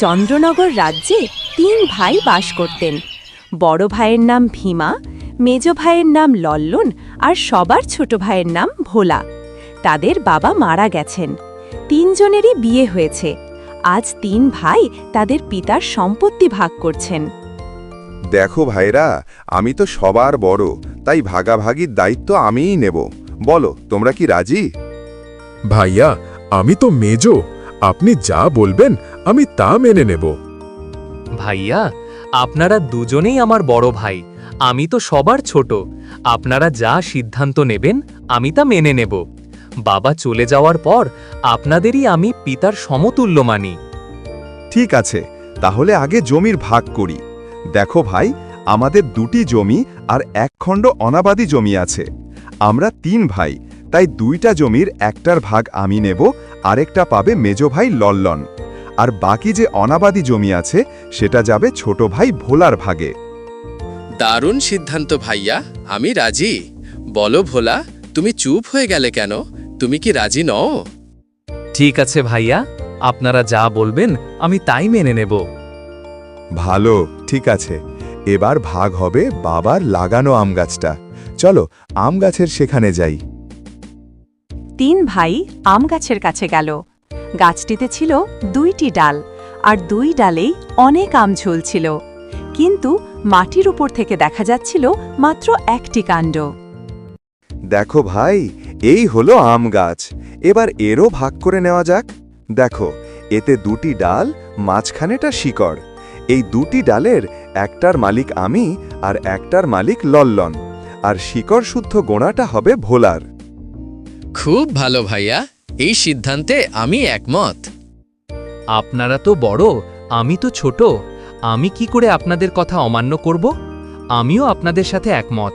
চন্দ্রনগর রাজ্যে ৩ ভাই বাস করতেন। বড় ভাইয়ের নাম ভীমা, মেজ ভাইয়ের নাম লল্লন আর সবার ছোট ভাইয়ের নাম ভোলা। তাদের বাবা মারা গেছেন। ৩ জনেরই বিয়ে হয়েছে। আজ ৩ ভাই তাদের পিতার সম্পত্তি ভাগ করছেন। দেখো ভাইরা, আমি তো সবার বড়, তাই ভাগাভাগির দায়িত্ব আমিই নেব। বলো, তোমরা কি রাজি? ভাইয়া, আমি তো মেজো, আপনি যা বলবেন আমি তা মেনে নেব। ভাইয়া, আপনারা দুজনেই আমার বড় ভাই, আমি তো সবার ছোট। আপনারা যা সিদ্ধান্ত নেবেন আমি তা মেনে নেব। বাবা চলে যাওয়ার পর আপনাদেরই আমি পিতার সমতুল্য মানি। ঠিক আছে, তাহলে আগে জমির ভাগ করি। দেখো ভাই, আমাদের 2টি জমি আর 1 খণ্ড অনাবাদি জমি আছে। আমরা 3 ভাই, তাই 2টা জমির একটার ভাগ আমি নেব, আরেকটা পাবে মেজো ভাই লল্লন। আর বাকি যে অনাবাদি জমি আছে সেটা যাবে ছোট ভাই ভোলার ভাগে। দারুণ সিদ্ধান্ত ভাইয়া, আমি রাজি। বলো ভোলা, তুমি চুপ হয়ে গেলে কেন? তুমি কি রাজি নও? ঠিক আছে ভাইয়া, আপনারা যা বলবেন আমি তাই মেনে নেব। ভালো, ঠিক আছে। এবার ভাগ হবে বাবার লাগানো আম গাছটা। চলো আম গাছের সেখানে যাই। ৩ ভাই আম গাছের কাছে গেল। গাছটিতে ছিল 2টি ডাল, আর 2 ডালেই অনেক আম ঝুলছিল, কিন্তু মাটির উপর থেকে দেখা যাচ্ছিল মাত্র 1টি কাণ্ড। দেখো ভাই, এই হলো আম গাছ। এবার এরও ভাগ করে নেওয়া যাক। দেখো, এতে 2টি ডাল, মাঝখানেটা শিকড়। এই 2টি ডালের একটার মালিক আমি আর একটার মালিক লল্লন, আর শিকড় শুদ্ধ গোড়াটা হবে ভোলার। খুব ভালো ভাইয়া, এই সিদ্ধান্তে আমি একমত। আপনারা তো বড়, আমি তো ছোট। আমি কি করে আপনাদের কথা অমান্য করব? আমিও আপনাদের সাথে একমত।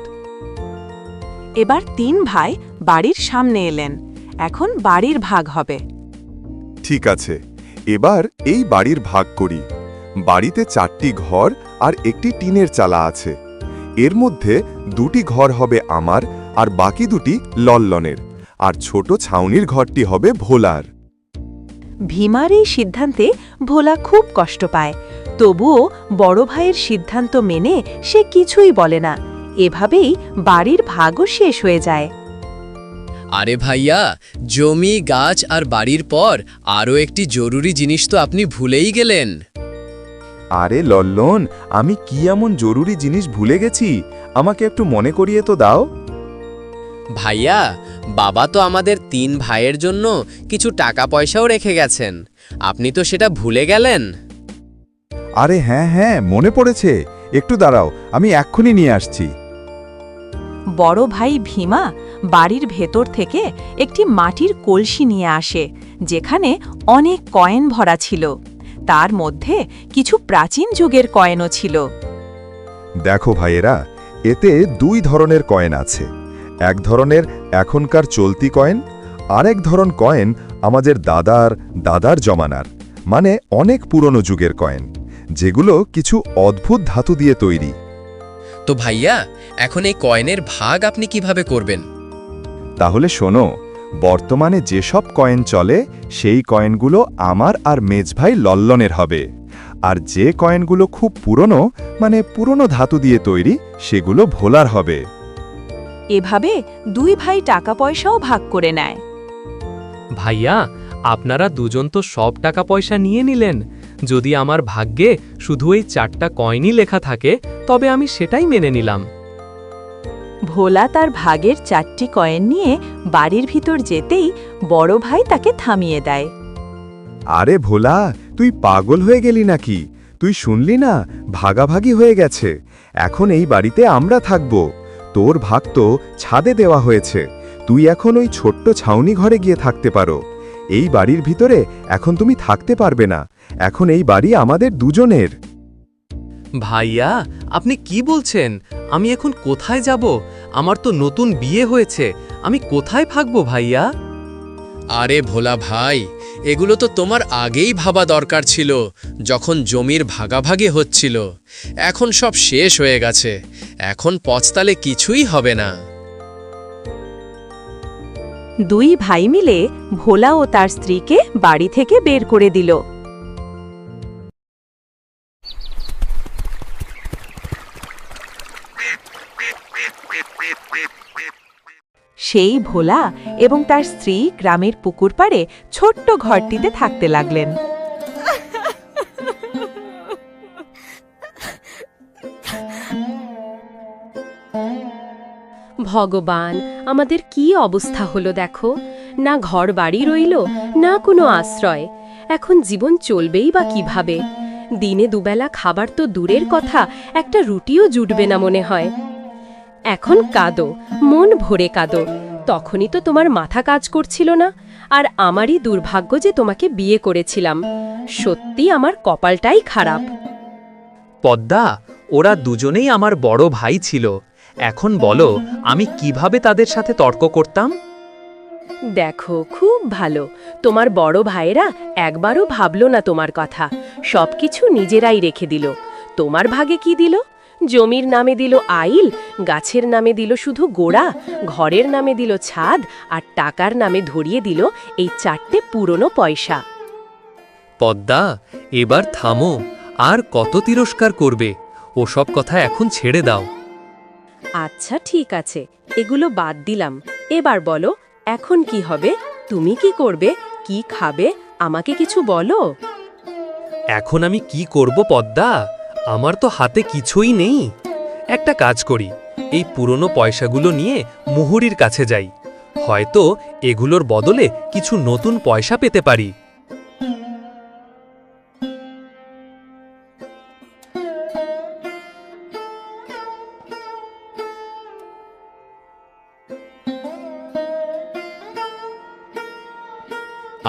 এবার 3 ভাই বাড়ির সামনে এলেন। এখন বাড়ির ভাগ হবে। ঠিক আছে, এবার এই বাড়ির ভাগ করি। বাড়িতে 4টি ঘর আর একটি টিনের চালা আছে। এর মধ্যে 2টি ঘর হবে আমার আর বাকি 2টি লল্লনের, আর ছোট ছাউনির ঘরটি হবে ভোলার। ভীমার এই সিদ্ধান্তে ভোলা খুব কষ্ট পায়। তবুও বড় ভাইয়ের সিদ্ধান্ত মেনে সে কিছুই বলে না। এভাবেই বাড়ির ভাগও শেষ হয়ে যায়। আরে ভাইয়া, জমি, গাছ আর বাড়ির পর আরও একটি জরুরি জিনিস তো আপনি ভুলেই গেলেন। আরে লল্লন, আমি কি এমন জরুরি জিনিস ভুলে গেছি? আমাকে একটু মনে করিয়ে তো দাও। ভাইয়া, বাবা তো আমাদের 3 ভাইয়ের জন্য কিছু টাকা পয়সাও রেখে গেছেন। আপনি তো সেটা ভুলে গেলেন। আরে হ্যাঁ হ্যাঁ, মনে পড়েছে। একটু দাঁড়াও, আমি এক্ষুনি নিয়ে আসছি। বড় ভাই ভীমা বাড়ির ভেতর থেকে একটি মাটির কলসি নিয়ে আসে, যেখানে অনেক কয়েন ভরা ছিল। তার মধ্যে কিছু প্রাচীন যুগের কয়েনও ছিল। দেখো ভাইয়েরা, এতে 2 ধরনের কয়েন আছে। এক ধরনের এখনকার চলতি কয়েন, আর এক ধরন কয়েন আমাদের দাদার দাদার জমানার, মানে অনেক পুরনো যুগের কয়েন, যেগুলো কিছু অদ্ভুত ধাতু দিয়ে তৈরি। তো ভাইয়া, এখন এই কয়েনের ভাগ আপনি কিভাবে করবেন? তাহলে শোনো, বর্তমানে যেসব কয়েন চলে সেই কয়েনগুলো আমার আর মেজ ভাই লল্লনের হবে, আর যে কয়েনগুলো খুব পুরনো, মানে পুরনো ধাতু দিয়ে তৈরি, সেগুলো ভোলার হবে। এভাবে 2 ভাই টাকা পয়সাও ভাগ করে নেয়। ভাইয়া, আপনারা দুজন তো সব টাকা পয়সা নিয়ে নিলেন। যদি আমার ভাগ্যে শুধু এই 4টা কয়েনই লেখা থাকে, তবে আমি সেটাই মেনে নিলাম। ভোলা তার ভাগের 4টি কয়েন নিয়ে বাড়ির ভিতর যেতেই বড় ভাই তাকে থামিয়ে দেয়। আরে ভোলা, তুই পাগল হয়ে গেলি নাকি? তুই শুনলি না, ভাগাভাগি হয়ে গেছে। এখন এই বাড়িতে আমরা থাকব। তোর ভাগ তো ছাদে দেওয়া হয়েছে। তুই এখন ওই ছোট্ট ছাউনি ঘরে গিয়ে থাকতে পারো। এই বাড়ির ভিতরে এখন তুমি থাকতে পারবে না। এখন এই বাড়ি আমাদের দুজনের। ভাইয়া, আপনি কি বলছেন? আমি এখন কোথায় যাব? আমার তো নতুন বিয়ে হয়েছে। আমি কোথায় থাকবো ভাইয়া? আরে ভোলা ভাই, এগুলো তো তোমার আগেই ভাবা দরকার ছিল, যখন জমির ভাগাভাগি হচ্ছিল। এখন সব শেষ হয়ে গেছে। এখন পস্তালে কিছুই হবে না। 2 ভাই মিলে ভোলা ও তার স্ত্রীকে বাড়ি থেকে বের করে দিল। সেই ভোলা এবং তার স্ত্রী গ্রামের পুকুর পাড়ে ছোট্ট ঘরটিতে থাকতে লাগলেন। ভগবান, আমাদের কি অবস্থা হলো দেখো, না ঘর বাড়ি রইল, না কোনো আশ্রয়। এখন জীবন চলবেই বা কিভাবে? দিনে দুবেলা খাবার তো দূরের কথা, একটা রুটিও জুটবে না মনে হয়। এখন কাঁদো, মন ভরে কাঁদো। তখনই তো তোমার মাথা কাজ করছিল না। আর আমারই দুর্ভাগ্য যে তোমাকে বিয়ে করেছিলাম। সত্যি আমার কপালটাই খারাপ। পদ্মা, ওরা দুজনেই আমার বড় ভাই ছিল। এখন বলো, আমি কিভাবে তাদের সাথে তর্ক করতাম? দেখো, খুব ভালো, তোমার বড় ভাইয়েরা একবারও ভাবলো না তোমার কথা। সবকিছু নিজেরাই রেখে দিল। তোমার ভাগে কি দিল? জমির নামে দিল আইল, গাছের নামে দিল শুধু গোড়া, ঘরের নামে দিল ছাদ, আর টাকার নামে ধরিয়ে দিল এই 4টে পুরনো পয়সা। পদ্মা, এবার থামো। আর কত তিরস্কার করবে? ওসব কথা এখন ছেড়ে দাও। আচ্ছা ঠিক আছে, এগুলো বাদ দিলাম। এবার বলো, এখন কি হবে? তুমি কি করবে? কি খাবে? আমাকে কিছু বলো। এখন আমি কি করব পদ্মা? আমার তো হাতে কিছুই নেই। একটা কাজ করি, এই পুরনো পয়সাগুলো নিয়ে মুহুরীর কাছে যাই। হয়তো এগুলোর বদলে কিছু নতুন পয়সা পেতে পারি।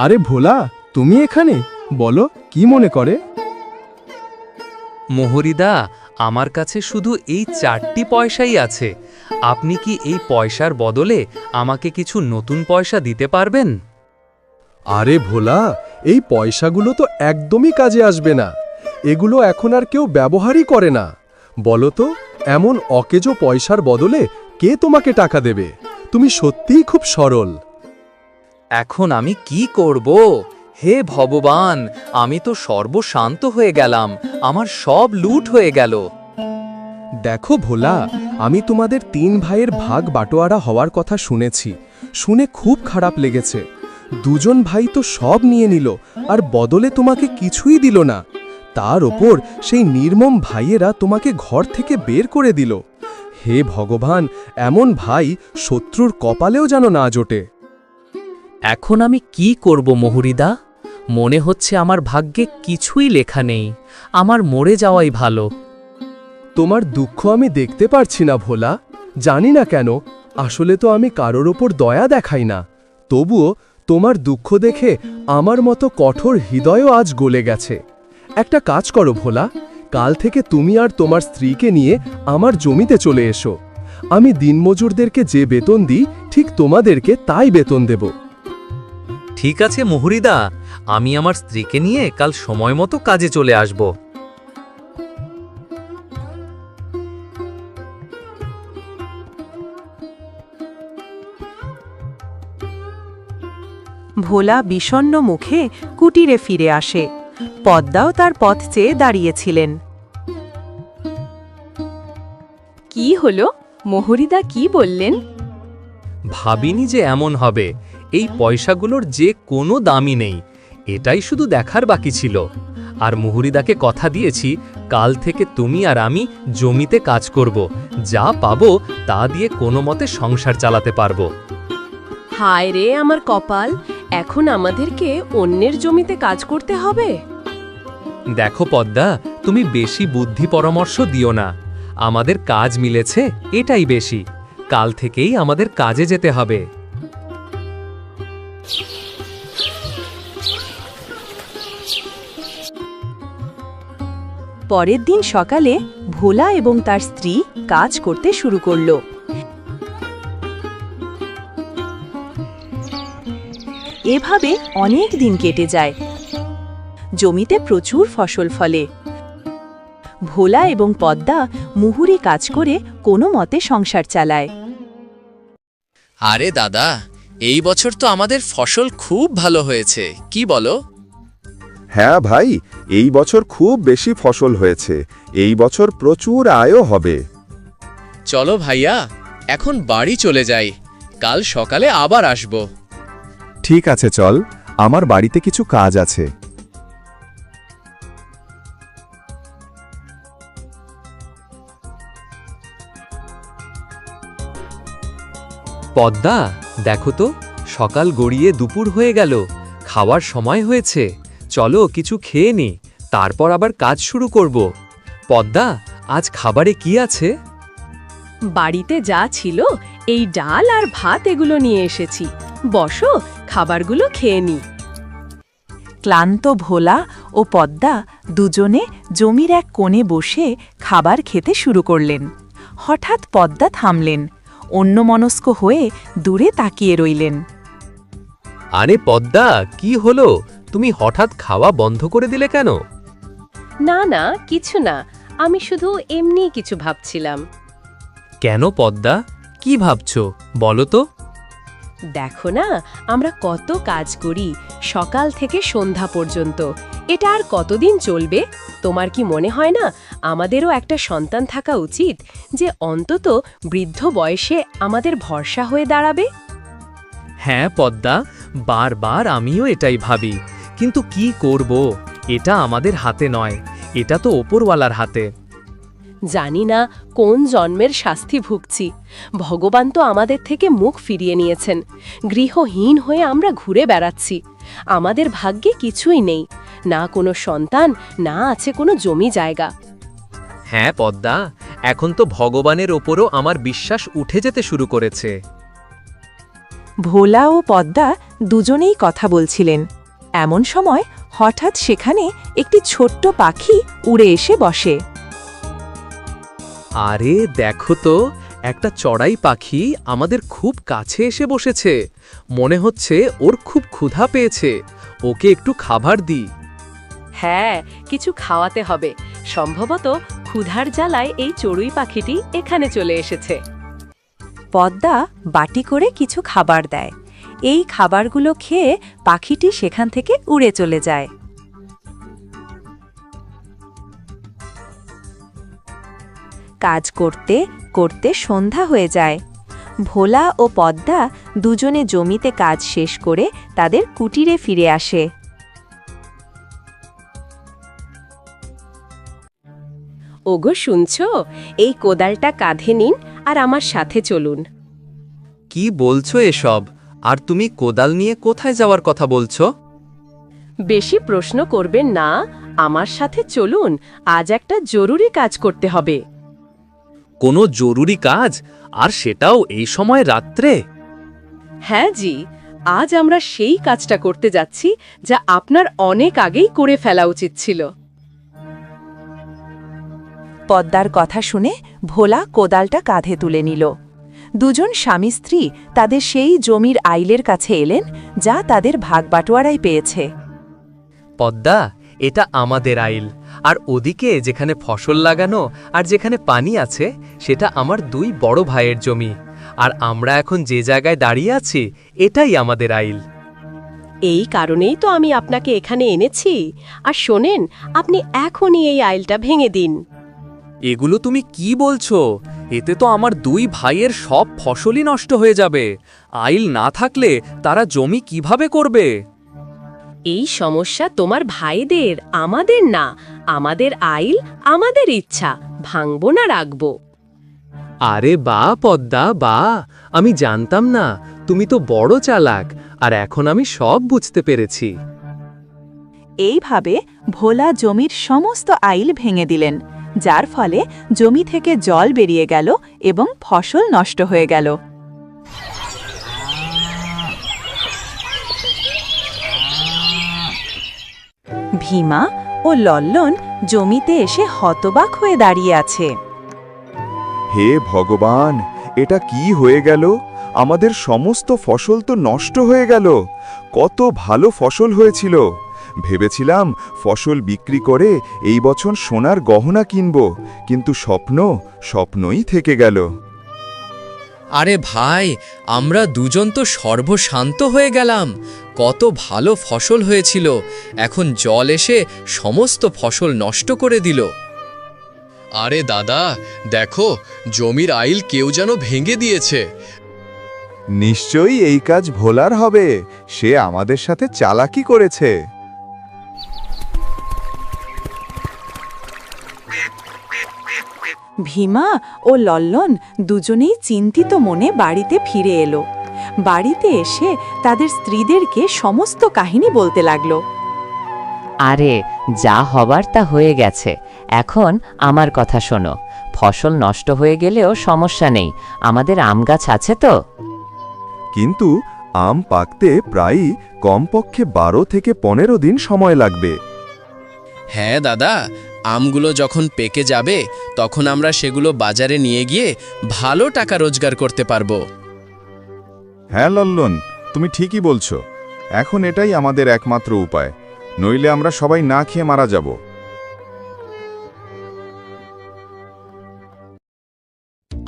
আরে ভোলা, তুমি এখানে? বলো, কি মনে করে? মোহরিদা, আমার কাছে শুধু এই 4টি পয়সাই আছে। আপনি কি এই পয়সার বদলে আমাকে কিছু নতুন পয়সা দিতে পারবেন? আরে ভোলা, এই পয়সাগুলো তো একদমই কাজে আসবে না। এগুলো এখন আর কেউ ব্যবহারই করে না। বলো তো, এমন অকেজো পয়সার বদলে কে তোমাকে টাকা দেবে? তুমি সত্যিই খুব সরল। এখন আমি কি করব? হে ভগবান, আমি তো সর্বশান্ত হয়ে গেলাম। আমার সব লুট হয়ে গেল। দেখো ভোলা, আমি তোমাদের 3 ভাইয়ের ভাগ বাটোয়ারা হওয়ার কথা শুনেছি। শুনে খুব খারাপ লেগেছে। 2জন ভাই তো সব নিয়ে নিল, আর বদলে তোমাকে কিছুই দিল না। তার ওপর সেই নির্মম ভাইয়েরা তোমাকে ঘর থেকে বের করে দিল। হে ভগবান, এমন ভাই শত্রুর কপালেও যেন না জোটে। এখন আমি কি করব মোহরিদা? মনে হচ্ছে আমার ভাগ্যে কিছুই লেখা নেই। আমার মরে যাওয়াই ভালো। তোমার দুঃখ আমি দেখতে পারছি না ভোলা। জানি না কেন, আসলে তো আমি কারোর ওপর দয়া দেখাই না। তবুও তোমার দুঃখ দেখে আমার মতো কঠোর হৃদয়ও আজ গলে গেছে। একটা কাজ করো ভোলা, কাল থেকে তুমি আর তোমার স্ত্রীকে নিয়ে আমার জমিতে চলে এসো। আমি দিনমজুরদেরকে যে বেতন দিই, ঠিক তোমাদেরকে তাই বেতন দেব। ঠিক আছে মোহরিদা, আমি আমার স্ত্রীকে নিয়ে কাল সময় মতো কাজে চলে আসব। ভোলা বিষণ্ণ মুখে কুটিরে ফিরে আসে। পদ্মাও তার পথ চেয়ে দাঁড়িয়েছিলেন। কি হলো? মোহরিদা কি বললেন? ভাবিনি যে এমন হবে। এই পয়সাগুলোর যে কোনো দামই নেই। এটাই শুধু দেখার বাকি ছিল। আর মুহুরিদাকে কথা দিয়েছি, কাল থেকে তুমি আর আমি জমিতে কাজ করব। যা পাবো তা দিয়ে কোনো মতে সংসার চালাতে পারবো। হায় রে আমার কপাল, এখন আমাদেরকে অন্যের জমিতে কাজ করতে হবে। দেখো পদ্মা, তুমি বেশি বুদ্ধি পরামর্শ দিও না। আমাদের কাজ মিলেছে, এটাই বেশি। কাল থেকেই আমাদের কাজে যেতে হবে। পরের দিন সকালে ভোলা এবং তার স্ত্রী কাজ করতে শুরু করল। এভাবে অনেক দিন কেটে যায়। জমিতে প্রচুর ফসল ফলে। ভোলা এবং পদ্মা মুহুরি কাজ করে কোনো মতে সংসার চালায়। আরে দাদা, এই বছর তো আমাদের ফসল খুব ভালো হয়েছে, কি বলো? হ্যাঁ ভাই, এই বছর খুব বেশি ফসল হয়েছে। এই বছর প্রচুর আয়ও হবে। চলো ভাইয়া, এখন বাড়ি চলে যাই। কাল সকালে আবার আসব। ঠিক আছে, চল, আমার বাড়িতে কিছু কাজ আছে। পদ্মা, দেখো তো, সকাল গড়িয়ে দুপুর হয়ে গেল, খাওয়ার সময় হয়েছে। চলো কিছু খেয়ে নি, তারপর আবার কাজ শুরু করব। পদ্মা, আজ খাবারে কি আছে? বাড়িতে যা ছিল এই ডাল আর ভাত এগুলো নিয়ে এসেছি। বসো, খাবারগুলো খেয়ে নি। ক্লান্ত ভোলা ও পদ্মা দুজনে জমির এক কোণে বসে খাবার খেতে শুরু করলেন। হঠাৎ পদ্মা থামলেন, অন্যমনস্ক হয়ে দূরে তাকিয়ে রইলেন। আরে পদ্মা, কি হলো? তুমি হঠাৎ খাওয়া বন্ধ করে দিলে কেন? না না, কিছু না, আমি শুধু এমনি কিছু ভাবছিলাম। কেন পদ্মা, কি ভাবছো বলো তো? দেখো না, আমরা কত কাজ করি সকাল থেকে সন্ধ্যা পর্যন্ত। এটা আর কতদিন চলবে? তোমার কি মনে হয় না আমাদেরও একটা সন্তান থাকা উচিত, যে অন্তত বৃদ্ধ বয়সে আমাদের ভরসা হয়ে দাঁড়াবে? হ্যাঁ পদ্মা, বারবার আমিও এটাই ভাবি, কিন্তু কি করব? এটা আমাদের হাতে নয়, এটা তো ওপরওয়ালার হাতে। জানি না কোন জন্মের শাস্তি ভুগছি। ভগবান তো আমাদের থেকে মুখ ফিরিয়ে নিয়েছেন। গৃহহীন হয়ে আমরা ঘুরে বেড়াচ্ছি। আমাদের ভাগ্যে কিছুই নেই, না কোনো সন্তান, না আছে কোনো জমি জায়গা। হ্যাঁ পদ্মা, এখন তো ভগবানের ওপরও আমার বিশ্বাস উঠে যেতে শুরু করেছে। ভোলা ও পদ্মা দুজনেই কথা বলছিলেন। এমন সময় হঠাৎ সেখানে একটি ছোট্ট পাখি উড়ে এসে বসে। আরে দেখো তো, একটা চড়াই পাখি আমাদের খুব কাছে এসে বসেছে। মনে হচ্ছে ওর খুব ক্ষুধা পেয়েছে, ওকে একটু খাবার দিই। হ্যাঁ, কিছু খাওয়াতে হবে। সম্ভবত ক্ষুধার জ্বালায় এই চড়ুই পাখিটি এখানে চলে এসেছে। পদ্মা বাটি করে কিছু খাবার দেয়। এই খাবারগুলো খেয়ে পাখিটি সেখান থেকে উড়ে চলে যায়। কাজ করতে করতে সন্ধ্যা হয়ে যায়। ভোলা ও পদ্মা দুজনে জমিতে কাজ শেষ করে তাদের কুটিরে ফিরে আসে। ওগো, শুনছো? এই কোদালটা কাঁধে নিন আর আমার সাথে চলুন। কি বলছো এসব? আর তুমি কোদাল নিয়ে কোথায় যাওয়ার কথা বলছো? বেশি প্রশ্ন করবেন না, আমার সাথে চলুন। আজ একটা জরুরি কাজ করতে হবে। কোনো জরুরি কাজ? আর সেটাও এই সময় রাত্রে? হ্যাঁ জি, আজ আমরা সেই কাজটা করতে যাচ্ছি যা আপনার অনেক আগেই করে ফেলা উচিত ছিল। পদ্মার কথা শুনে ভোলা কোদালটা কাঁধে তুলে নিল। দুজন স্বামী স্ত্রী তাদের সেই জমির আইলের কাছে এলেন, যা তাদের ভাগবাটোয়ারাই পেয়েছে। পদ্মা, এটা আমাদের আইল, আর ওদিকে যেখানে ফসল লাগানো আর যেখানে পানি আছে সেটা আমার দুই বড় ভাইয়ের জমি। আর আমরা এখন যে জায়গায় দাঁড়িয়ে আছি এটাই আমাদের আইল। এই কারণেই তো আমি আপনাকে এখানে এনেছি। আর শোনেন, আপনি এখনই এই আইলটা ভেঙে দিন। এগুলো তুমি কি বলছো? এতে তো আমার দুই ভাইয়ের সব ফসলই নষ্ট হয়ে যাবে। আইল না থাকলে তারা জমি কিভাবে করবে? এই সমস্যা তোমার ভাইদের, আমাদের না। আমাদের আইল, আমাদের ইচ্ছা, ভাঙবো না রাখবো। আরে বা পদ্মা বা, আমি জানতাম না, তুমি তো বড় চালাক, আর এখন আমি সব বুঝতে পেরেছি। এইভাবে ভোলা জমির সমস্ত আইল ভেঙে দিলেন, যার ফলে জমি থেকে জল বেরিয়ে গেল এবং ফসল নষ্ট হয়ে গেল। ভীমা ও লল্লন জমিতে এসে হতবাক হয়ে দাঁড়িয়ে আছে। হে ভগবান, এটা কি হয়ে গেল? আমাদের সমস্ত ফসল তো নষ্ট হয়ে গেল। কত ভালো ফসল হয়েছিল। ভেবেছিলাম ফসল বিক্রি করে এই বছর সোনার গহনা কিনব, কিন্তু স্বপ্নই থেকে গেল। আরে ভাই, আমরা দুজন তো সর্বশান্ত হয়ে গেলাম। কত ভালো ফসল হয়েছিল, এখন জল এসে সমস্ত ফসল নষ্ট করে দিল। আরে দাদা, দেখো, জমির আইল কেউ যেন ভেঙে দিয়েছে। নিশ্চয়ই এই কাজ ভোলার হবে, সে আমাদের সাথে চালাকি করেছে। ভীমা ও লল্লন দুজনেই চিন্তিত মনে বাড়িতে ফিরে এলো। বাড়িতে এসে তাদের স্ত্রীদেরকে সমস্ত কাহিনী বলতে লাগলো। আরে যা হবার তা হয়ে গেছে, এখন আমার কথা শোনো। ফসল নষ্ট হয়ে গেলেও সমস্যা নেই, আমাদের আম গাছ আছে তো। কিন্তু আম পাকতে প্রায়ই কমপক্ষে 12 থেকে 15 দিন সময় লাগবে। হ্যাঁ দাদা, আমগুলো যখন পেকে যাবে তখন আমরা সেগুলো বাজারে নিয়ে গিয়ে ভালো টাকা রোজগার করতে পারবো। হ্যাঁ লল্লন, তুমি ঠিকই বলছো। এখন এটাই আমাদের একমাত্র উপায়, নইলে আমরা সবাই না খেয়ে মারা যাব।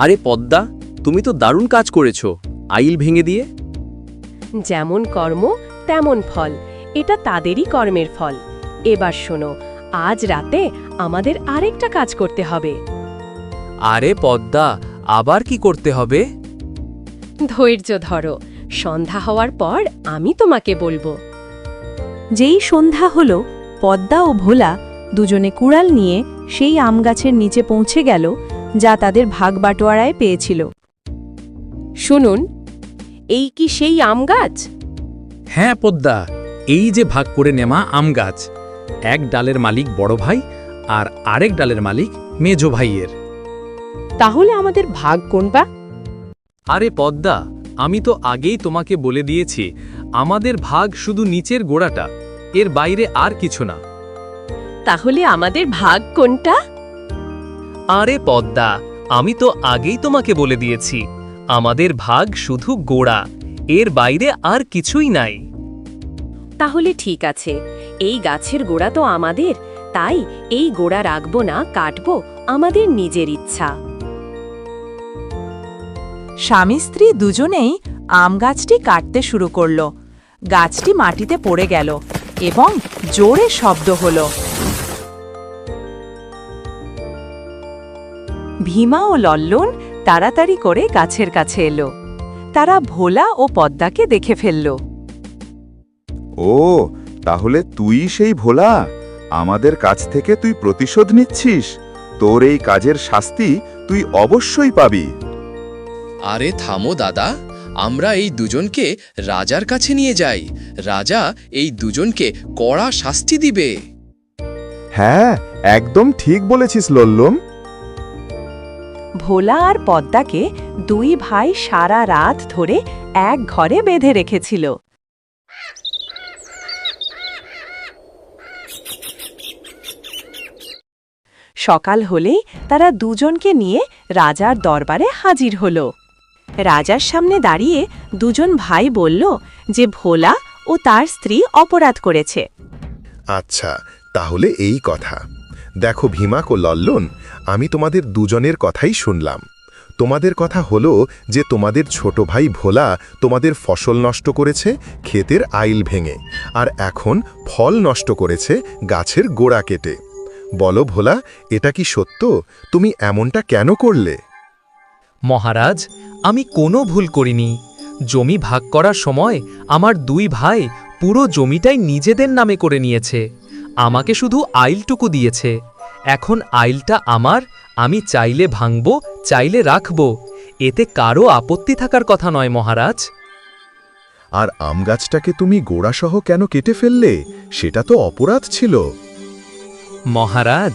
আরে পদ্মা, তুমি তো দারুণ কাজ করেছো, আইল ভেঙে দিয়ে। যেমন কর্ম তেমন ফল, এটা তাদেরই কর্মের ফল। এবার শোনো, আজ রাতে আমাদের আরেকটা কাজ করতে হবে। আরে পদ্মা, আবার কি করতে হবে? ধৈর্য ধরো, সন্ধ্যা হওয়ার পর আমি তোমাকে বলবো। যেই সন্ধ্যা হলো, পদ্মা ও ভোলা দুজনে কুড়াল নিয়ে সেই আম গাছের নিচে পৌঁছে গেল, যা তাদের ভাগ বাটোয়ারায় পেয়েছিল। শুনুন, এই কি সেই আম গাছ? হ্যাঁ পদ্মা, এই যে ভাগ করে নেওয়া আম গাছ, এক ডালের মালিক বড় ভাই আর আরেক ডালের মালিক মেজো ভাইয়ের। তাহলে আমাদের ভাগ কোনটা? আরে পদ্মা, আমি তো আগেই তোমাকে বলে দিয়েছি, আমাদের ভাগ শুধু নিচের গোড়াটা, এর বাইরে আর কিছু না। তাহলে আমাদের ভাগ কোনটা? আরে পদ্মা, আমি তো আগেই তোমাকে বলে দিয়েছি, আমাদের ভাগ শুধু গোড়া, এর বাইরে আর কিছুই নাই। তাহলে ঠিক আছে, এই গাছের গোড়া তো আমাদের, তাই এই গোড়া রাখবো না, কাটবো আমাদের নিজের ইচ্ছা। স্বামী স্ত্রী দুজনেই আম গাছটি কাটতে শুরু করল। গাছটি মাটিতে পড়ে গেল এবং জোরে শব্দ হল। ভীমা ও লল্লন তাড়াতাড়ি করে গাছের কাছে এলো। তারা ভোলা ও পদ্মাকে দেখে ফেলল। ও, তাহলে তুই সেই ভোলা? আমাদের কাছ থেকে তুই প্রতিশোধ নিচ্ছিস? তোর এই কাজের শাস্তি তুই অবশ্যই পাবি। আরে থামো দাদা, আমরা এই দুজনকে রাজার কাছে নিয়ে যাই। রাজা এই দুজনকে কড়া শাস্তি দিবে। হ্যাঁ, একদম ঠিক বলেছিস লল্লম। ভোলা আর পদ্মাকে দুই ভাই সারা রাত ধরে এক ঘরে বেঁধে রেখেছিল। সকাল হলেই তারা দুজনকে নিয়ে রাজার দরবারে হাজির হল। রাজার সামনে দাঁড়িয়ে দুজন ভাই বলল যে ভোলা ও তার স্ত্রী অপরাধ করেছে। আচ্ছা, তাহলে এই কথা। দেখো ভীমাক ও লল্লন, আমি তোমাদের দুজনের কথাই শুনলাম। তোমাদের কথা হলো যে তোমাদের ছোট ভাই ভোলা তোমাদের ফসল নষ্ট করেছে ক্ষেতের আইল ভেঙে, আর এখন ফল নষ্ট করেছে গাছের গোড়া কেটে। বলো ভোলা, এটা কি সত্য? তুমি এমনটা কেন করলে? মহারাজ, আমি কোনো ভুল করিনি। জমি ভাগ করার সময় আমার দুই ভাই পুরো জমিটাই নিজেদের নামে করে নিয়েছে, আমাকে শুধু আইলটুকু দিয়েছে। এখন আইলটা আমার, আমি চাইলে ভাঙব, চাইলে রাখব, এতে কারো আপত্তি থাকার কথা নয় মহারাজ। আর আম গাছটাকে তুমি গোড়াসহ কেন কেটে ফেললে? সেটা তো অপরাধ ছিল। মহারাজ,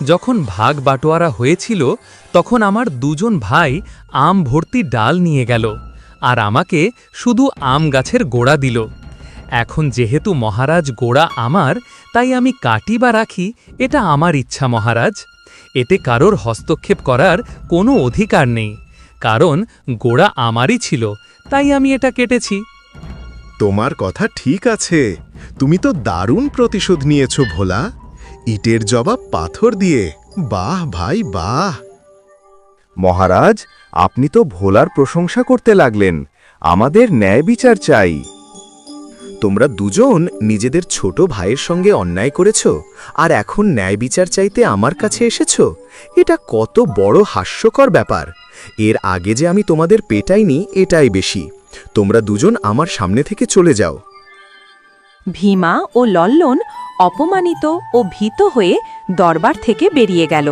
যখন ভাগ বাটোয়ারা হয়েছিল তখন আমার দুজন ভাই আম ভর্তি ডাল নিয়ে গেল, আর আমাকে শুধু আম গাছের গোড়া দিল। এখন যেহেতু মহারাজ গোড়া আমার, তাই আমি কাটি বা রাখি, এটা আমার ইচ্ছা মহারাজ। এতে কারোর হস্তক্ষেপ করার কোনো অধিকার নেই, কারণ গোড়া আমারই ছিল, তাই আমি এটা কেটেছি। তোমার কথা ঠিক আছে, তুমি তো দারুণ প্রতিশোধ নিয়েছো ভোলা। ইটের জবাব পাথর দিয়ে। বাহ ভাই বাহ। মহারাজ, আপনি তো ভোলার প্রশংসা করতে লাগলেন। আমাদের ন্যায় বিচার চাই। তোমরা দুজন নিজেদের ছোট ভাইয়ের সঙ্গে অন্যায় করেছ, আর এখন ন্যায় বিচার চাইতে আমার কাছে এসেছ? এটা কত বড় হাস্যকর ব্যাপার। এর আগে যে আমি তোমাদের পেটাইনি, এটাই বেশি। তোমরা দুজন আমার সামনে থেকে চলে যাও। ভীমা ও লল্লন অপমানিত ও ভীত হয়ে দরবার থেকে বেরিয়ে গেল।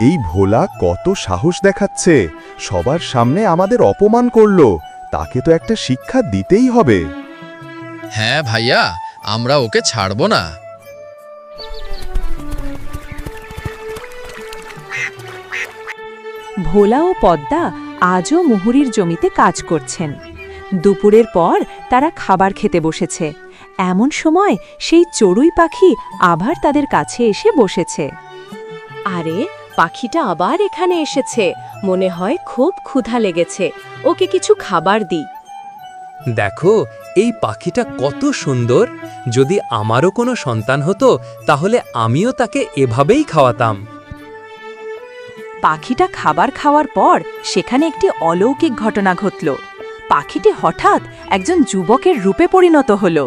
এই ভোলা কত সাহস দেখাচ্ছে, সবার সামনে আমাদের অপমান করলো। তাকে তো একটা শিক্ষা দিতেই হবে। হ্যাঁ ভাইয়া, আমরা ওকে ছাড়ব না। ভোলা ও পদ্মা আজও মুহুরীর জমিতে কাজ করছেন। দুপুরের পর তারা খাবার খেতে বসেছে। এমন সময় সেই চড়ুই পাখি আবার তাদের কাছে এসে বসেছে। আরে, পাখিটা আবার এখানে এসেছে, মনে হয় খুব ক্ষুধা লেগেছে। ওকে কিছু খাবার দিই। দেখো, এই পাখিটা কত সুন্দর। যদি আমারও কোনো সন্তান হতো তাহলে আমিও তাকে এভাবেই খাওয়াতাম। পাখিটা খাবার খাওয়ার পর সেখানে একটি অলৌকিক ঘটনা ঘটল। পাখিটি হঠাৎ একজন যুবকের রূপে পরিণত হল।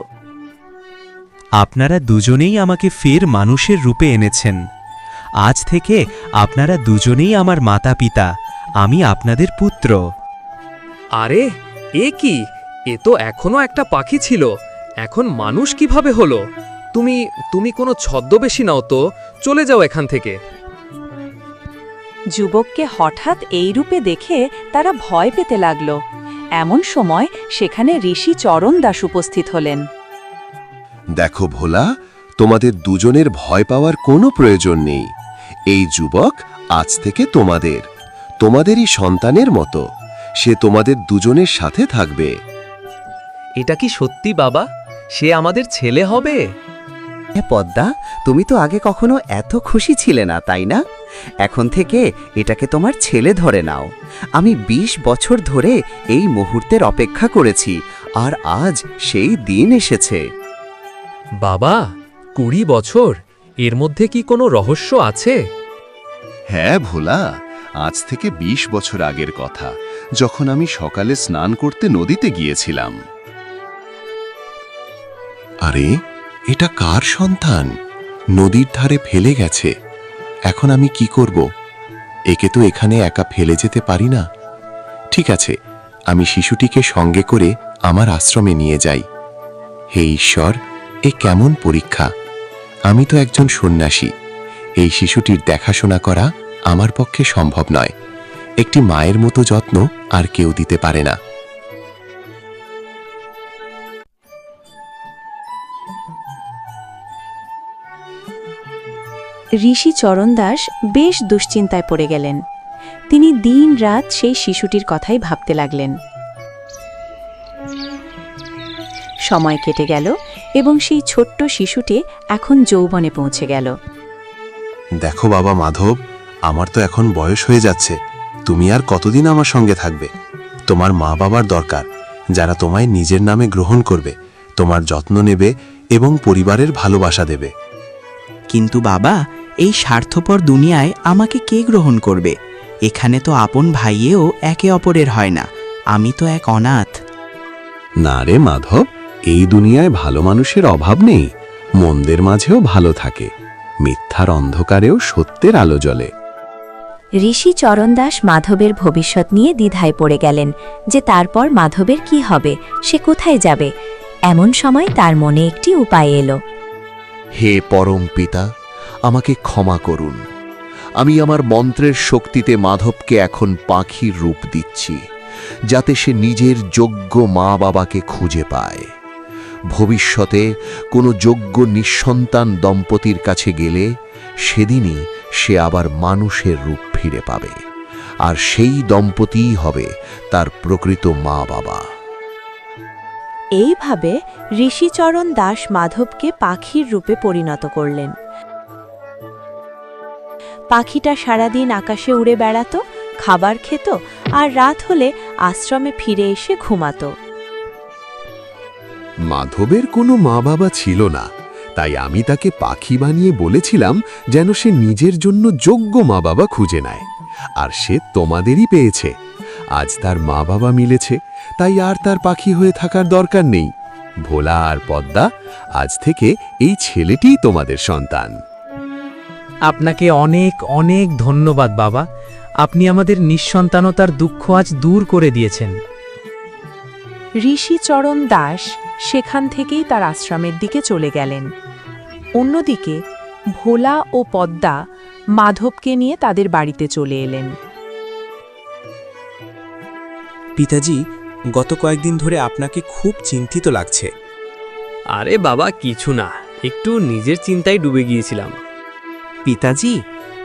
আপনারা দুজনেই আমাকে ফের মানুষের রূপে এনেছেন। আজ থেকে আপনারা দুজনেই আমার মাতা পিতা। আমি আপনাদের পুত্র। আরে, এ কি? এ তো এখনো একটা পাখি ছিল, এখন মানুষ কিভাবে হলো? তুমি কোনো ছদ্মবেশী নাও তো, চলে যাও এখান থেকে। যুবককে হঠাৎ এই রূপে দেখে তারা ভয় পেতে লাগল। এমন সময় সেখানে ঋষি চরণ দাস উপস্থিত হলেন। দেখো ভোলা, তোমাদের দুজনের ভয় পাওয়ার কোনো প্রয়োজন নেই। এই যুবক আজ থেকে তোমাদেরই সন্তানের মতো। সে তোমাদের দুজনের সাথে থাকবে। এটা কি সত্যি বাবা? সে আমাদের ছেলে হবে? পদ্মা, তুমি তো আগে কখনো এত খুশি ছিলে না, তাই না? এখন থেকে এটাকে তোমার ছেলে ধরে নাও। আমি 20 বছর ধরে এই মুহূর্তের অপেক্ষা করেছি, আর আজ সেই দিন এসেছে। বাবা, 20 বছর? এর মধ্যে কি কোনো রহস্য আছে? হ্যাঁ ভোলা, আজ থেকে 20 বছর আগের কথা, যখন আমি সকালে স্নান করতে নদীতে গিয়েছিলাম। আরে, এটা কার সন্তান? নদীর ধারে ফেলে গেছে। এখন আমি কি করব? একে তো এখানে একা ফেলে যেতে পারি না। ঠিক আছে, আমি শিশুটিকে সঙ্গে করে আমার আশ্রমে নিয়ে যাই। হে ঈশ্বর, এ কেমন পরীক্ষা! আমি তো একজন সন্ন্যাসী। এই শিশুটির দেখাশোনা করা আমার পক্ষে সম্ভব নয়। একটি মায়ের মতো যত্ন আর কেউ দিতে পারে না। ঋষি চরণ দাস বেশ দুশ্চিন্তায় পড়ে গেলেন। তিনি দিন-রাত সেই শিশুটির কথাই ভাবতে লাগলেন। সময় কেটে গেল এবং সেই ছোট্ট শিশুটি এখন যৌবনে পৌঁছে গেল। দেখো বাবা মাধব, আমার তো এখন বয়স হয়ে যাচ্ছে। তুমি আর কতদিন আমার সঙ্গে থাকবে? তোমার মা বাবার দরকার, যারা তোমায় নিজের নামে গ্রহণ করবে, তোমার যত্ন নেবে এবং পরিবারের ভালোবাসা দেবে। কিন্তু বাবা, এই স্বার্থপর দুনিয়ায় আমাকে কে গ্রহণ করবে? এখানে তো আপন ভাইয়েও একে অপরের হয় না। আমি তো এক অনাথ। না রে মাধব, এই দুনিয়ায় ভালো মানুষের অভাব নেই। মন্দের মাঝেও ভালো থাকে, মিথ্যার অন্ধকারেও সত্যের আলো জ্বলে। ঋষি চরণ দাস মাধবের ভবিষ্যৎ নিয়ে দ্বিধায় পড়ে গেলেন যে তারপর মাধবের কি হবে, সে কোথায় যাবে। এমন সময় তার মনে একটি উপায় এলো। হে পরম পিতা, আমাকে ক্ষমা করুন। আমি আমার মন্ত্রের শক্তিতে মাধবকে এখন পাখির রূপ দিচ্ছি, যাতে সে নিজের যোগ্য মা বাবাকে খুঁজে পায়। ভবিষ্যতে কোনো যোগ্য নিঃসন্তান দম্পতির কাছে গেলে সেদিনই সে আবার মানুষের রূপ ফিরে পাবে, আর সেই দম্পতিই হবে তার প্রকৃত মা বাবা। এইভাবে ঋষিচরণ দাস মাধবকে পাখির রূপে পরিণত করলেন। পাখিটা সারাদিন আকাশে উড়ে বেড়াতো, খাবার খেত, আর রাত হলে আশ্রমে ফিরে এসে ঘুমাতো। মাধবের কোনো মা বাবা ছিল না, তাই আমি তাকে পাখি বানিয়ে বলেছিলাম যেন সে নিজের জন্য যোগ্য মা বাবা খুঁজে নেয়, আর সে তোমাদেরই পেয়েছে। আজ তার মা বাবা মিলেছে, তাই আর তার পাখি হয়ে থাকার দরকার নেই। ভোলা আর পদ্মা, আজ থেকে এই ছেলেটিই তোমাদের সন্তান। আপনাকে অনেক অনেক ধন্যবাদ বাবা। আপনি আমাদের নিঃসন্তানতার দুঃখ আজ দূর করে দিয়েছেন। ঋষিচরণ দাস সেখান থেকেই তার আশ্রমের দিকে চলে গেলেন। অন্যদিকে ভোলা ও পদ্মা মাধবকে নিয়ে তাদের বাড়িতে চলে এলেন। পিতাজি, গত কয়েকদিন ধরে আপনাকে খুব চিন্তিত লাগছে। আরে বাবা, কিছু না, একটু নিজের চিন্তায় ডুবে গিয়েছিলাম। পিতাজি,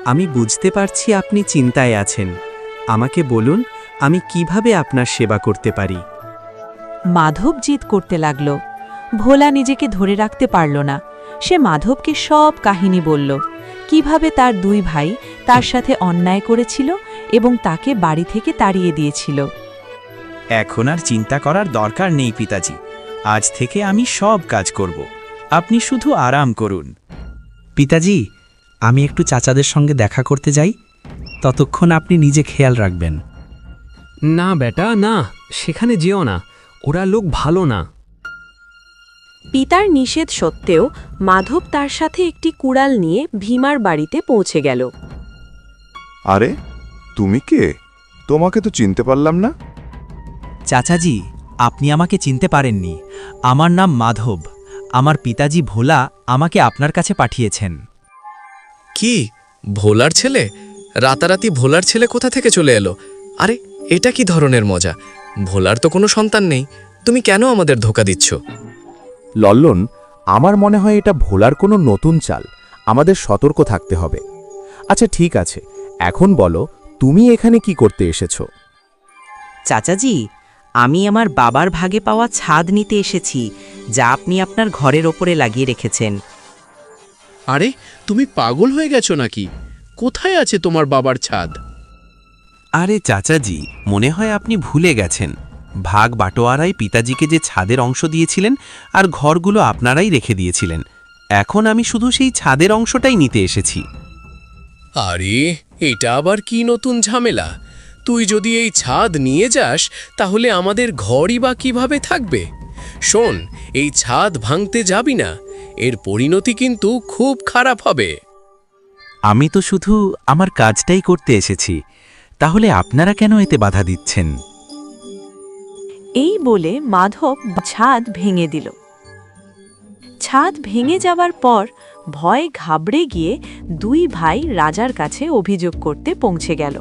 আমি বুঝতে পারছি আপনি চিন্তায় আছেন। আমাকে বলুন, আমি কিভাবে আপনার সেবা করতে পারি। মাধব জিদ করতে লাগল। ভোলা নিজেকে ধরে রাখতে পারল না। সে মাধবকে সব কাহিনী বলল, কিভাবে তার দুই ভাই তার সাথে অন্যায় করেছিল এবং তাকে বাড়ি থেকে তাড়িয়ে দিয়েছিল। এখন আর চিন্তা করার দরকার নেই পিতাজি, আজ থেকে আমি সব কাজ করব, আপনি শুধু আরাম করুন। পিতাজি, আমি একটু চাচাদের সঙ্গে দেখা করতে যাই, ততক্ষণ আপনি নিজে খেয়াল রাখবেন। না বেটা, না, সেখানে যেও না, ওরা লোক ভালো না। পিতার নিষেধ সত্ত্বেও মাধব তার সাথে একটি কুড়াল নিয়ে ভীমার বাড়িতে পৌঁছে গেল। আরে তুমি কে? তোমাকে তো চিনতে পারলাম না। চাচাজি, আপনি আমাকে চিনতে পারেননি। আমার নাম মাধব। আমার পিতাজি ভোলা আমাকে আপনার কাছে পাঠিয়েছেন। কি, ভোলার ছেলে? রাতারাতি ভোলার ছেলে কোথা থেকে চলে এলো? আরে এটা কি ধরনের মজা? ভোলার তো কোনো সন্তান নেই, তুমি কেন আমাদের ধোঁকা দিচ্ছ? লল্লন, আমার মনে হয় এটা ভোলার কোনো নতুন চাল, আমাদের সতর্ক থাকতে হবে। আচ্ছা ঠিক আছে, এখন বলো তুমি এখানে কি করতে এসেছো? চাচাজি, আমি আমার বাবার ভাগে পাওয়া ছাদ নিতে এসেছি, যা আপনি আপনার ঘরের ওপরে লাগিয়ে রেখেছেন। আরে তুমি পাগল হয়ে গেছো নাকি? কোথায় আছে তোমার বাবার ছাদ? আরে চাচাজি, মনে হয় আপনি ভুলে গেছেন। ভাগ বাটোয়ারায় পিতাজিকে যে ছাদের অংশ দিয়েছিলেন আর ঘরগুলো আপনারাই রেখে দিয়েছিলেন। এখন আমি শুধু সেই ছাদের অংশটাই নিতে এসেছি। আরে এটা আবার কি নতুন ঝামেলা? তুই যদি এই ছাদ নিয়ে যাস তাহলে আমাদের ঘরই বা কিভাবে থাকবে? শোন, এই ছাদ ভাঙতে যাবি না, এর পরিণতি কিন্তু খুব খারাপ হবে। আমি তো শুধু আমার কাজটাই করতে এসেছি, তাহলে আপনারা কেন এতে বাধা দিচ্ছেন? এই বলে মাধব ছাদ ভেঙে দিল। ছাদ ভেঙে যাবার পর ভয় ঘাবড়ে গিয়ে দুই ভাই রাজার কাছে অভিযোগ করতে পৌঁছে গেল।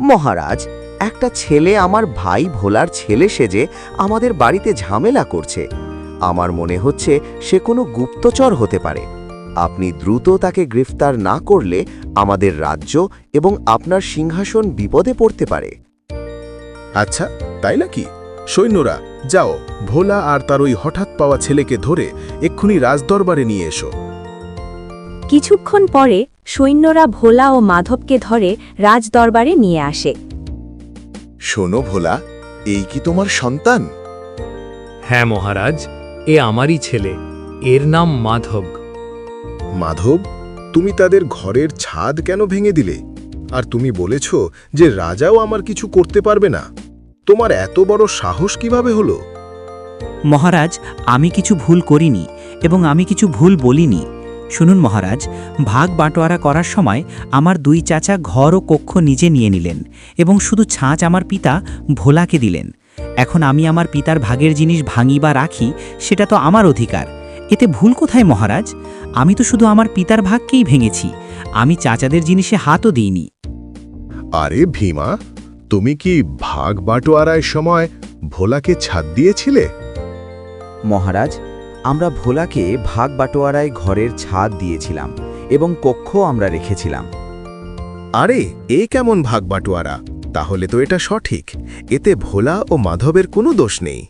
মহারাজ, একটা ছেলে আমার ভাই ভোলার ছেলে সেজে আমাদের বাড়িতে ঝামেলা করছে। আমার মনে হচ্ছে সে কোনো গুপ্তচর হতে পারে। আপনি দ্রুত তাকে গ্রেফতার না করলে আমাদের রাজ্য এবং আপনার সিংহাসন বিপদে পড়তে পারে। আচ্ছা তাই নাকি? সৈন্যরা যাও, ভোলা আর তার ওই হঠাৎ পাওয়া ছেলেকে ধরে এক্ষুনি রাজদরবারে নিয়ে এসো। কিছুক্ষণ পরে সৈন্যরা ভোলা ও মাধবকে ধরে রাজদরবারে নিয়ে আসে। শোনো ভোলা, এই কি তোমার সন্তান? হ্যাঁ মহারাজ, এ আমারই ছেলে, এর নাম মাধব। মাধব, তুমি তাদের ঘরের ছাদ কেন ভেঙে দিলে? আর তুমি বলেছ যে রাজাও আমার কিছু করতে পারবে না। তোমার এত বড় সাহস কিভাবে হলো? মহারাজ, আমি কিছু ভুল করিনি এবং আমি কিছু ভুল বলিনি। শুনুন মহারাজ, ভাগ বাটোয়ারা করার সময় আমার দুই চাচা ঘর ও কক্ষ নিজে নিয়ে নিলেন এবং শুধু ছাঁচ আমার পিতা ভোলাকে দিলেন। এখন আমি আমার পিতার ভাগের জিনিস ভাঙি বা রাখি, সেটা তো আমার অধিকার। এতে ভুল কোথায় মহারাজ? আমি তো শুধু আমার পিতার ভাগকেই ভেঙেছি, আমি চাচাদের জিনিসে হাতও দিইনি। আরে ভীমা, তুমি কি ভাগ বাটোয়ারার সময় ভোলাকে ছাদ দিয়েছিলে? মহারাজ, আমরা ভোলাকে ভাগ বাটোয়ারায় ঘরের ছাদ দিয়েছিলাম এবং কক্ষ আমরা রেখেছিলাম। আরে এ কেমন ভাগ বাটোয়ারা? তাহলে তো এটা সঠিক, এতে ভোলা ও মাধবের কোনো দোষ নেই।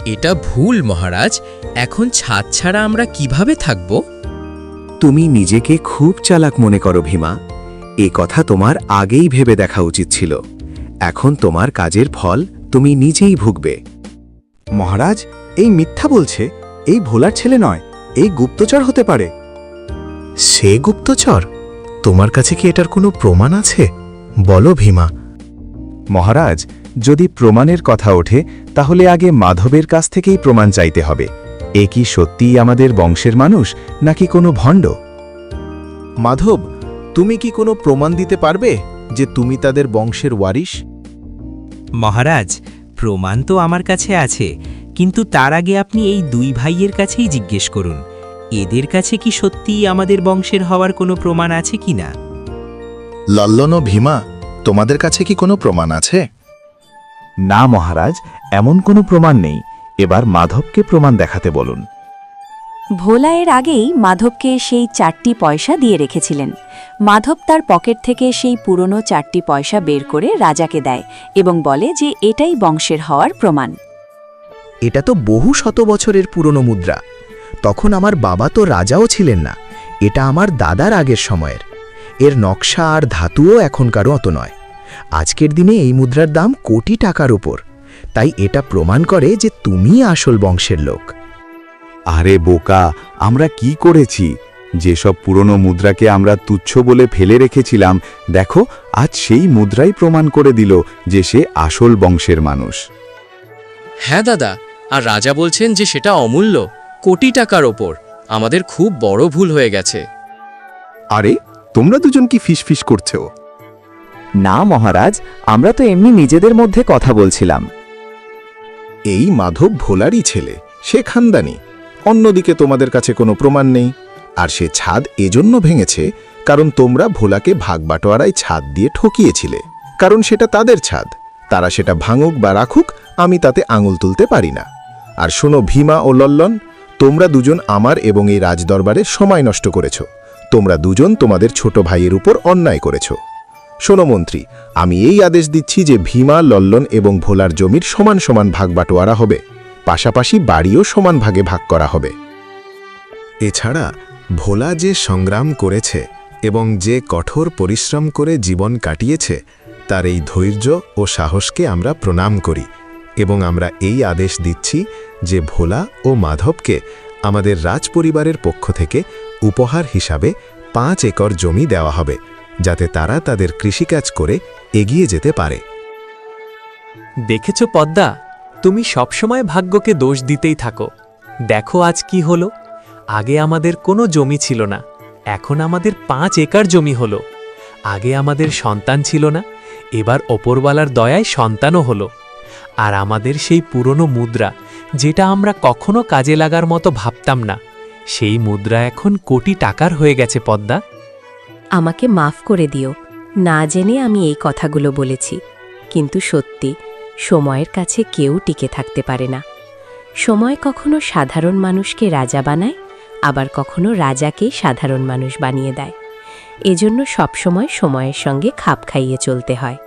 এটা ভুল মহারাজ, এখন ছাদ ছাড়া আমরা কিভাবে থাকব? তুমি নিজেকে খুব চালাক মনে করো ভীমা। এ কথা তোমার আগেই ভেবে দেখা উচিত ছিল। এখন তোমার কাজের ফল তুমি নিজেই ভুগবে। মহারাজ, এই মিথ্যা বলছে। এই ভোলার ছেলে নয়, এই গুপ্তচর হতে পারে। সে গুপ্তচর? তোমার কাছে কি এটার কোনো প্রমাণ আছে? বলো ভীমা। মহারাজ, যদি প্রমাণের কথা ওঠে তাহলে আগে মাধবের কাছ থেকেই প্রমাণ চাইতে হবে। এ কি সত্যিই আমাদের বংশের মানুষ নাকি কোনো ভণ্ড? মাধব, তুমি কি কোনো প্রমাণ দিতে পারবে যে তুমি তাদের বংশের ওয়ারিশ? মহারাজ, প্রমাণ তো আমার কাছে আছে, কিন্তু তার আগে আপনি এই দুই ভাইয়ের কাছেই জিজ্ঞেস করুন এদের কাছে কি সত্যিই আমাদের বংশের হওয়ার কোনো প্রমাণ আছে কিনা। লল্লন ও ভীমা, তোমাদের কাছে কি কোনো প্রমাণ আছে? না মহারাজ, এমন কোনো প্রমাণ নেই। এবার মাধবকে প্রমাণ দেখাতে বলুন। ভোলা এর আগেই মাধবকে সেই 4টি পয়সা দিয়ে রেখেছিলেন। মাধব তার পকেট থেকে সেই পুরনো 4টি পয়সা বের করে রাজাকে দেয় এবং বলে যে এটাই বংশের হওয়ার প্রমাণ। এটা তো বহু শত বছরের পুরনো মুদ্রা। তখন আমার বাবা তো রাজাও ছিলেন না। এটা আমার দাদার আগের সময়ের। এর নকশা আর ধাতুও এখনকারও অত নয়। আজকের দিনে এই মুদ্রার দাম কোটি টাকার উপর। তাই এটা প্রমাণ করে যে তুমি আসল বংশের লোক। আরে বোকা, আমরা কি করেছি? যেসব পুরনো মুদ্রাকে আমরা তুচ্ছ বলে ফেলে রেখেছিলাম, দেখো আজ সেই মুদ্রাই প্রমাণ করে দিল যে সে আসল বংশের মানুষ। হ্যাঁ দাদা, আর রাজা বলছেন যে সেটা অমূল্য, কোটি টাকার ওপর। আমাদের খুব বড় ভুল হয়ে গেছে। আরে তোমরা দুজন কি ফিসফিস করছো? না মহারাজ, আমরা তো এমনি নিজেদের মধ্যে কথা বলছিলাম। এই মাধব ভোলারই ছেলে, সে খানদানি। অন্যদিকে তোমাদের কাছে কোনো প্রমাণ নেই। আর সে ছাদ এজন্য ভেঙেছে কারণ তোমরা ভোলাকে ভাগবাটোয়ারায় ছাদ দিয়ে ঠকিয়েছিলে। কারণ সেটা তাদের ছাদ, তারা সেটা ভাঙুক বা রাখুক, আমি তাতে আঙুল তুলতে পারি না। আর শোনো ভীমা ও লল্লন, তোমরা দুজন আমার এবং এই রাজদরবারে সময় নষ্ট করেছ। তোমরা দুজন তোমাদের ছোট ভাইয়ের উপর অন্যায় করেছ। শোনো মন্ত্রী, আমি এই আদেশ দিচ্ছি যে ভীমা, লল্লন এবং ভোলার জমির সমান সমান ভাগবাটোয়ারা হবে। পাশাপাশি বাড়িও সমান ভাগে ভাগ করা হবে। এছাড়া ভোলা যে সংগ্রাম করেছে এবং যে কঠোর পরিশ্রম করে জীবন কাটিয়েছে, তার এই ধৈর্য ও সাহসকে আমরা প্রণাম করি এবং আমরা এই আদেশ দিচ্ছি যে ভোলা ও মাধবকে আমাদের রাজপরিবারের পক্ষ থেকে উপহার হিসাবে 5 একর জমি দেওয়া হবে, যাতে তারা তাদের কৃষিকাজ করে এগিয়ে যেতে পারে। দেখেছ পদ্মা, তুমি সবসময় ভাগ্যকে দোষ দিতেই থাকো। দেখো আজ কি হলো। আগে আমাদের কোনো জমি ছিল না, এখন আমাদের 5 একর জমি হলো। আগে আমাদের সন্তান ছিল না, এবার ওপরওয়ালার দয়ায় সন্তানও হলো। আর আমাদের সেই পুরনো মুদ্রা, যেটা আমরা কখনো কাজে লাগার মতো ভাবতাম না, সেই মুদ্রা এখন কোটি টাকার হয়ে গেছে পদ্মা। আমাকে মাফ করে দিও, না জেনে আমি এই কথাগুলো বলেছি। কিন্তু সত্যি, সময়ের কাছে কেউ টিকে থাকতে পারে না। সময় কখনো সাধারণ মানুষকে রাজা বানায়, আবার কখনো রাজাকেই সাধারণ মানুষ বানিয়ে দেয়। এজন্য সবসময় সময়ের সঙ্গে খাপ খাইয়ে চলতে হয়।